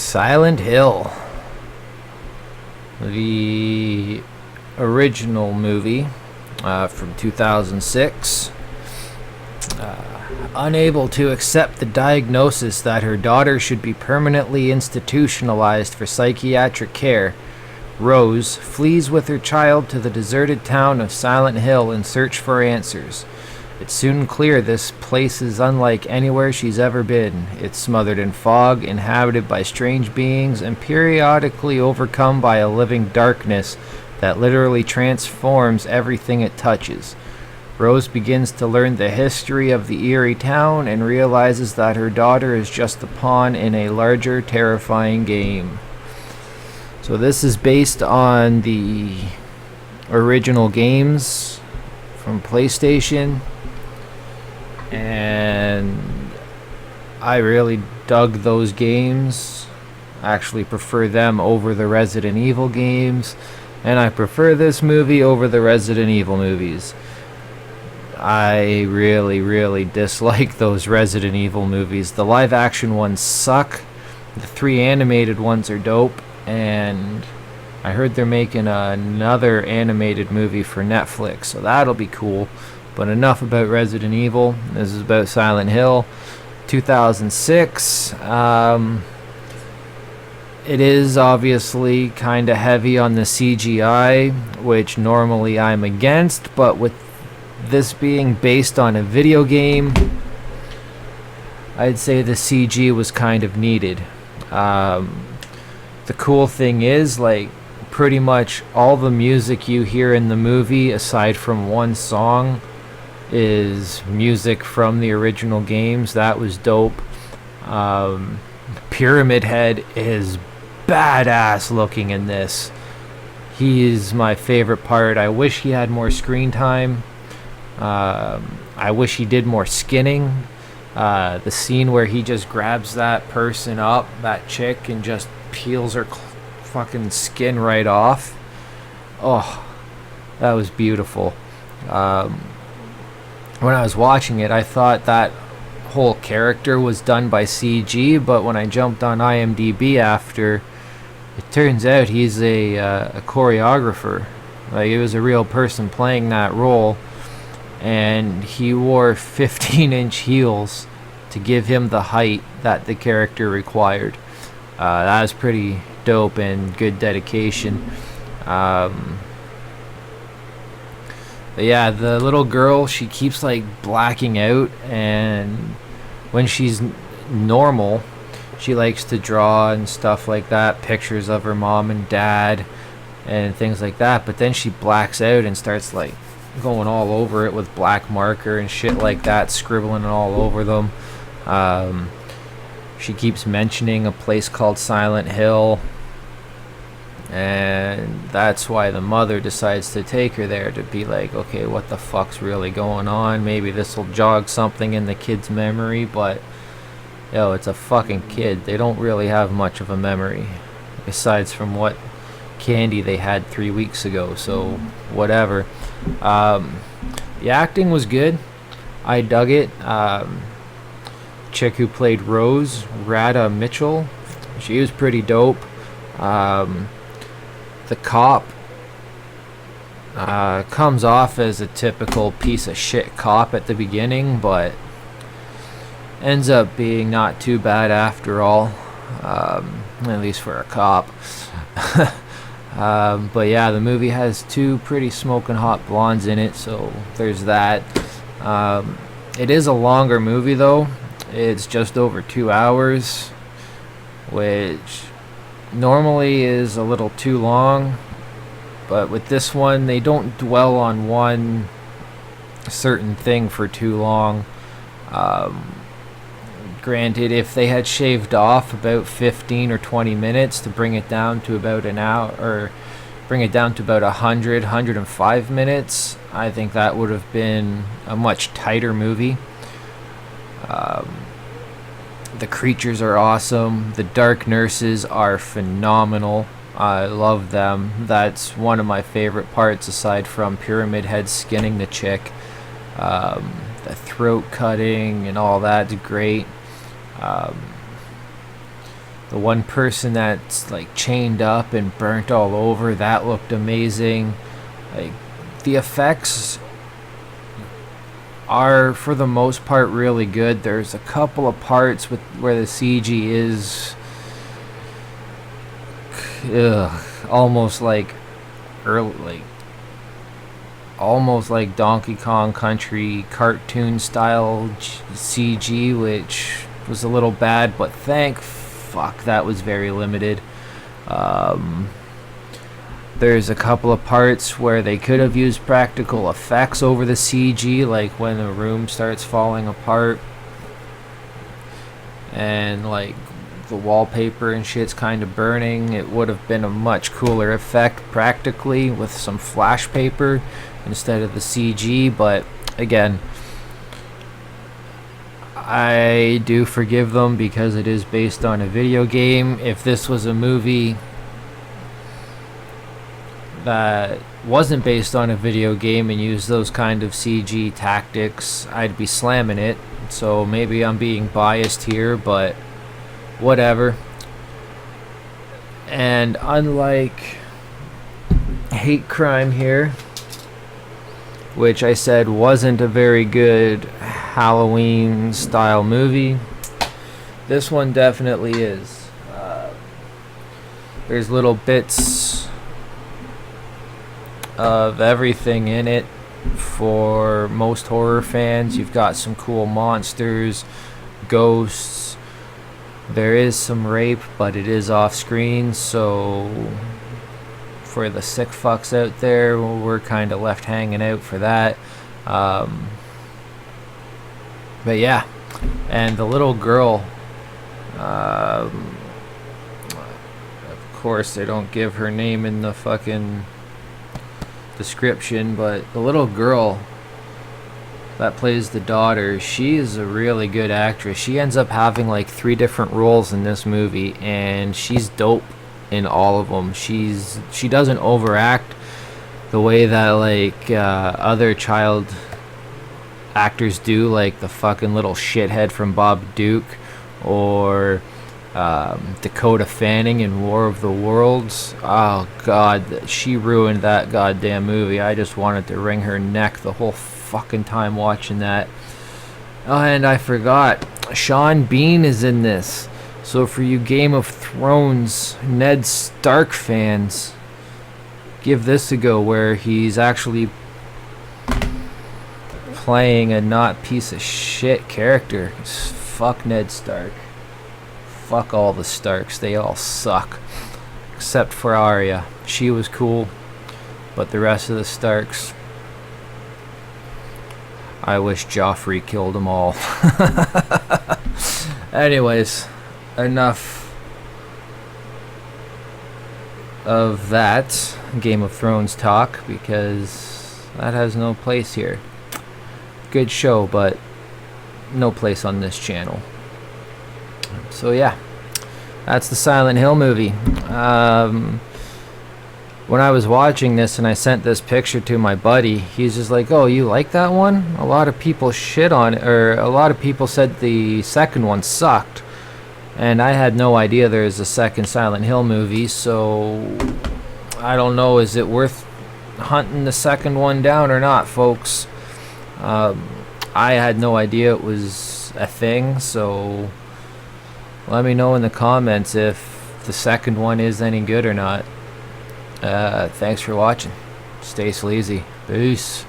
Silent Hill. The original movie from 2006. Unable to accept the diagnosis that her daughter should be permanently institutionalized for psychiatric care, Rose flees with her child to the deserted town of Silent Hill in search for answers. It's soon clear this place is unlike anywhere she's ever been. It's smothered in fog, inhabited by strange beings, and periodically overcome by a living darkness that literally transforms everything it touches. Rose begins to learn the history of the eerie town and realizes that her daughter is just a pawn in a larger, terrifying game. So this is based on the original games from PlayStation, and I really dug those games. I actually prefer them over the Resident Evil games, and I prefer this movie over the Resident Evil movies. I really dislike those Resident Evil movies. The live action ones suck. The 3 animated ones are dope, and I heard they're making another animated movie for Netflix, so that'll be cool. But enough about Resident Evil. This is about Silent Hill 2006. It is obviously kind of heavy on the CGI, which normally I'm against, but with this being based on a video game, I'd say the CG was kind of needed. The cool thing is, like, pretty much all the music you hear in the movie, aside from one song, is music from the original games. That was dope. Pyramid Head is badass looking in this. He is my favorite part. I wish he had more screen time. I wish he did more skinning. The scene where he just grabs that person up, that chick, and just peels her fucking skin right off. Oh, that was beautiful. When I was watching it, I thought that whole character was done by CG, but when I jumped on IMDb after, it turns out he's a choreographer. Like, it was a real person playing that role, and he wore 15-inch heels to give him the height that the character required. That was pretty dope and good dedication. But yeah, the little girl, she keeps like blacking out, and when she's normal, she likes to draw and stuff like that, pictures of her mom and dad and things like that, but then she blacks out and starts like going all over it with black marker and shit like that, scribbling all over them. She keeps mentioning a place called Silent Hill, and that's why the mother decides to take her there, to be like, okay, what the fuck's really going on? Maybe this will jog something in the kid's memory, but yo, it's a fucking kid. They don't really have much of a memory, besides from what candy they had 3 weeks ago, so whatever. The acting was good. I dug it. Chick who played Rose, Radha Mitchell, she was pretty dope. The cop comes off as a typical piece of shit cop at the beginning, but ends up being not too bad after all, at least for a cop. But yeah, the movie has 2 pretty smoking hot blondes in it, so there's that. It is a longer movie though. It's just over 2 hours, which normally is a little too long, but with this one, they don't dwell on one certain thing for too long. Granted, if they had shaved off about 15 or 20 minutes to bring it down to about an hour, or bring it down to about 105 minutes, I think that would have been a much tighter movie. The creatures are awesome. The dark nurses are phenomenal. I love them. That's one of my favorite parts, aside from Pyramid Head skinning the chick. The throat cutting and all that's great. The one person that's like chained up and burnt all over, that looked amazing. Like, the effects are for the most part really good. There's a couple of parts with where the CG is almost like almost like Donkey Kong Country cartoon style CG, which was a little bad, but thank fuck that was very limited. There's a couple of parts where they could have used practical effects over the CG, like when the room starts falling apart and like the wallpaper and shit's kind of burning. It would have been a much cooler effect practically with some flash paper instead of the CG, but again, I do forgive them because it is based on a video game. If this was a movie that wasn't based on a video game and used those kind of CG tactics, I'd be slamming it. So maybe I'm being biased here, but whatever. And unlike Hate Crime here, which I said wasn't a very good Halloween style movie, this one definitely is. There's little bits of everything in it for most horror fans. You've got some cool monsters, ghosts. There is some rape, but it is off screen, so for the sick fucks out there, we're kind of left hanging out for that. But yeah, and the little girl, of course they don't give her name in the fucking description, but the little girl that plays the daughter, she is a really good actress. She ends up having like 3 different roles in this movie, and she's dope in all of them. She doesn't overact the way that like other child actors do, like the fucking little shithead from Bob Duke or Dakota Fanning in War of the Worlds. Oh god, she ruined that goddamn movie. I just wanted to wring her neck the whole fucking time watching that. Oh, and I forgot, Sean Bean is in this. So for you Game of Thrones Ned Stark fans, give this a go, where he's actually playing a not piece of shit character. Fuck Ned Stark. Fuck all the Starks. They all suck. Except for Arya. She was cool. But the rest of the Starks, I wish Joffrey killed them all. Anyways, enough of that Game of Thrones talk, because that has no place here. Good show, but no place on this channel. So yeah, that's the Silent Hill movie. When I was watching this and I sent this picture to my buddy, he's just like, oh, you like that one? A lot of people shit on it, or a lot of people said the second one sucked. And I had no idea there's a second Silent Hill movie, so I don't know, is it worth hunting the second one down or not, folks? I had no idea it was a thing, so let me know in the comments if the second one is any good or not. Thanks for watching. Stay sleazy. Peace.